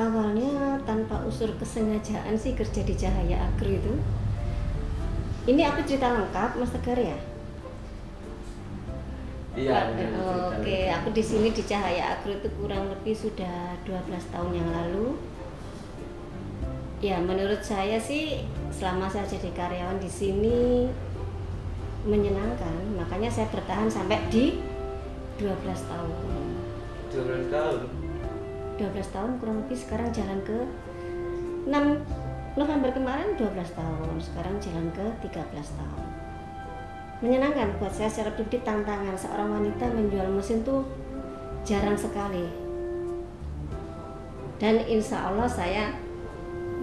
Awalnya tanpa unsur kesengajaan sih kerja di Cahaya Agro itu. Ini aku cerita lengkap, Mas Tegar ya? Iya. Oke, aku di sini di Cahaya Agro itu kurang lebih sudah 12 tahun yang lalu. Ya, menurut saya sih selama saya jadi karyawan di sini menyenangkan, makanya saya bertahan sampai di 12 tahun. 12 tahun. 12 tahun kurang lebih, sekarang jalan ke 6 November kemarin 12 tahun, sekarang jalan ke 13 tahun. Menyenangkan buat saya secara pribadi, tantangan seorang wanita menjual mesin tuh jarang sekali. Dan insya Allah saya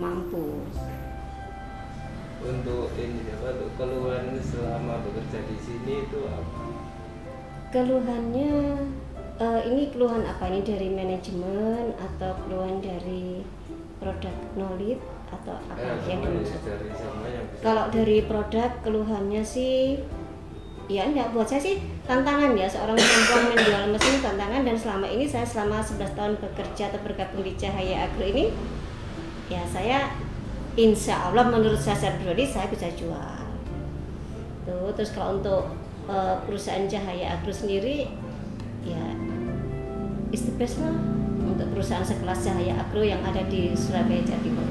mampu. Untuk ini apa, untuk keluhan selama bekerja di sini itu apa? Keluhannya ini keluhan apa, ini dari manajemen atau keluhan dari produk knowledge atau apa yang dimaksud? Kalau dari produk keluhannya sih ya enggak, buat saya sih tantangan ya, seorang perempuan menjual mesin tantangan. Dan selama ini saya selama 11 tahun bekerja atau bergabung di Cahaya Agro ini ya, saya insya Allah menurut saya secara pribadi saya bisa jual tuh. Terus kalau untuk perusahaan Cahaya Agro sendiri ya is the best lah untuk perusahaan sekelas Cahaya Agro yang ada di Surabaya, Jawa Timur.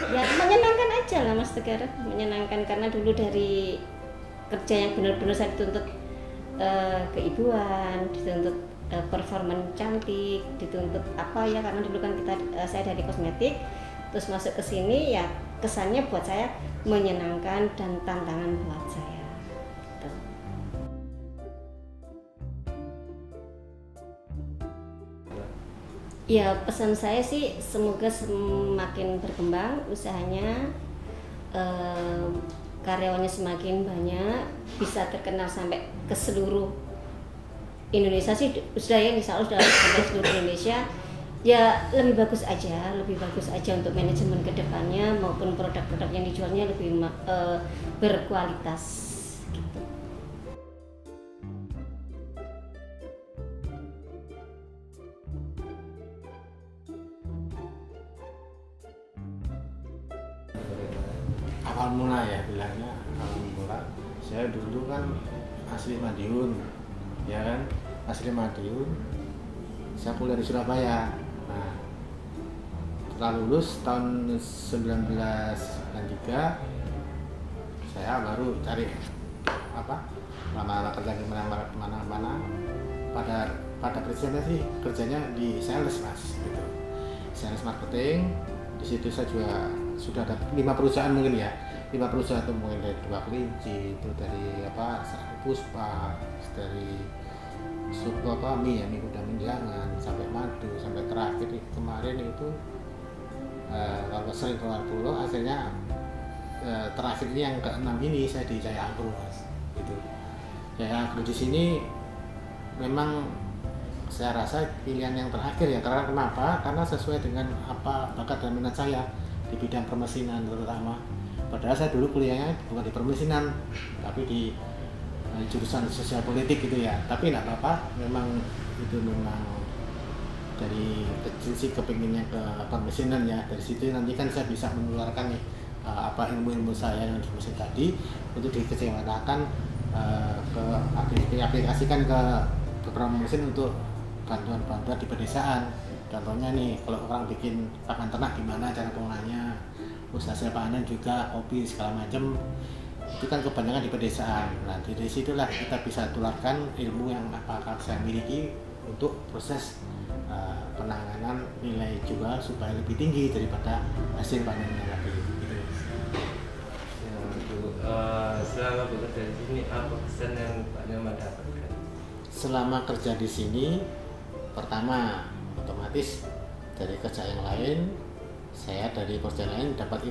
Ya menyenangkan aja lah Mas Tegar, menyenangkan karena dulu dari kerja yang benar-benar saya dituntut keibuan, dituntut performan cantik, dituntut apa ya, karena dulu kan saya dari kosmetik, terus masuk ke sini ya kesannya buat saya menyenangkan dan tantangan buat saya. Gitu. Ya pesan saya sih semoga semakin berkembang usahanya, karyawannya semakin banyak, bisa terkenal sampai ke seluruh Indonesia sih sudah ya, insya Allah sudah sampai seluruh Indonesia. Ya lebih bagus aja untuk manajemen kedepannya maupun produk-produk yang dijualnya lebih berkualitas gitu. Awal mula ya bilangnya, awal mula saya dulu kan asli Madiun, ya kan, asli Madiun. Saya kuliah di Surabaya. Nah, setelah lulus tahun 1993 saya baru cari mana kerja di mana. Pada prinsipnya sih kerjanya di sales mas, gitu. Sales marketing. Di situ saya juga sudah ada 5 perusahaan mungkin ya, 5 perusahaan itu mungkin dari Dua Kelinci, itu dari Puspa, dari mie udah menjangan sampai madu, sampai terakhir kemarin itu kalau sering keluar pulau, akhirnya terakhir ini yang ke-6 ini saya di Cahaya Agro mas, gitu. Cahaya Agro di sini memang saya rasa pilihan yang terakhir ya, karena kenapa? Karena sesuai dengan apa bakat dan minat saya di bidang permesinan terutama. Padahal saya dulu kuliahnya bukan di permesinan, tapi di jurusan sosial politik gitu ya. Tapi enggak apa-apa, memang dari kecil sih kepinginnya ke permesinan ya. Dari situ nanti kan saya bisa menularkan ilmu-ilmu saya yang di mesin tadi untuk dikecewatakan diaplikasikan ke beberapa mesin untuk bantuan-bantuan di pedesaan. Contohnya nih, kalau orang bikin pakan ternak gimana cara pengolahannya, usaha hasil panen juga, kopi segala macam, itu kan kebanyakan di pedesaan. Nah dari situlah kita bisa tularkan ilmu yang apakah saya miliki untuk proses penanganan nilai jual supaya lebih tinggi daripada hasil panennya lagi. Gitu. Selama bekerja di sini apa kesan yang Pak Nyoman dapatkan? Selama kerja di sini, Pertama, otomatis dari kerja yang lain, saya dari kerja lain dapat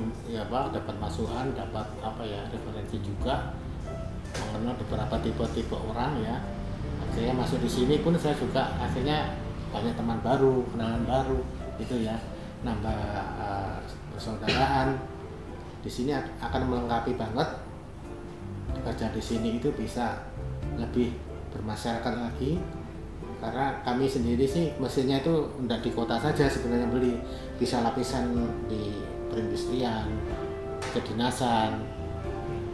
masukan, dapat referensi juga, mengenal beberapa tipe-tipe orang ya. Akhirnya masuk di sini pun saya juga akhirnya banyak teman baru, kenalan baru, gitu ya, nambah persaudaraan. Di sini akan melengkapi banget. Kerja di sini itu bisa lebih bermasyarakat lagi, karena kami sendiri sih mesinnya itu tidak di kota saja sebenarnya beli, bisa lapisan di perindustrian, kedinasan,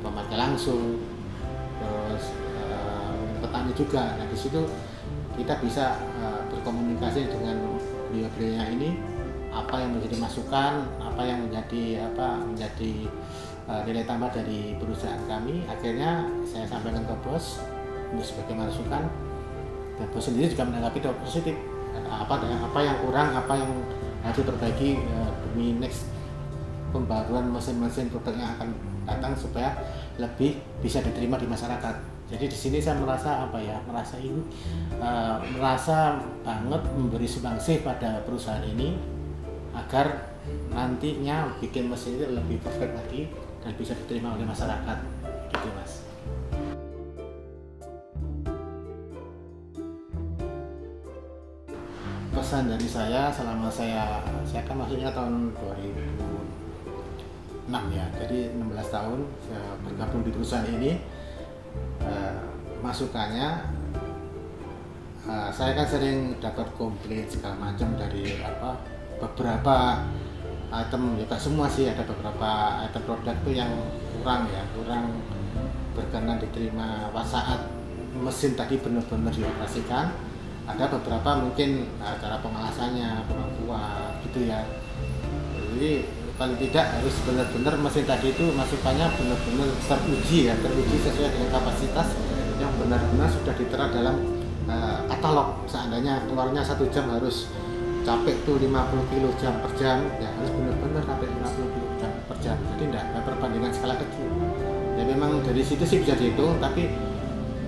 pemakai langsung, terus petani juga. Nah di situ kita bisa berkomunikasi dengan beliau-beliaunya ini, apa yang menjadi masukan, apa yang menjadi nilai tambah dari perusahaan kami. Akhirnya saya sampaikan ke bos untuk sebagai masukan, dan bos sendiri juga menanggapi positif. Apa yang kurang, apa yang harus diperbaiki demi next pembaruan mesin-mesin produk yang akan datang supaya lebih bisa diterima di masyarakat. Jadi di sini saya merasa merasa banget memberi sumbangsih pada perusahaan ini agar nantinya bikin mesin itu lebih perfect lagi dan bisa diterima oleh masyarakat, gitu Mas. Pesan dari saya selama saya kan maksudnya tahun 2006 ya, jadi 16 tahun saya bergabung di perusahaan ini. Masukannya, saya kan sering dapat komplain segala macam dari beberapa item, ya gak semua sih, ada beberapa item produk tuh yang kurang berkenan diterima saat mesin tadi benar-benar dioperasikan. Ada beberapa mungkin cara pengelasannya kurang kuat gitu ya. Jadi paling tidak harus benar-benar mesin tadi itu masukannya benar-benar teruji sesuai dengan kapasitas yang benar-benar sudah ditera dalam katalog. Seandainya keluarnya 1 jam harus capek tuh 50 kg jam per jam, ya harus benar-benar sampai 50 kg jam per jam. Jadi tidak perbandingan skala kecil. Ya memang dari situ sih bisa dihitung, tapi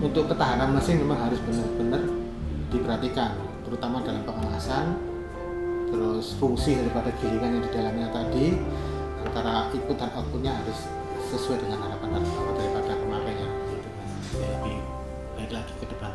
untuk ketahanan mesin memang harus benar-benar diperhatikan, terutama dalam pengelasan, terus fungsi daripada gilingan yang di dalamnya tadi, antara input dan outputnya harus sesuai dengan harapan daripada pemakainya, gitu Mas. Ya, lebih baik lagi ke depan.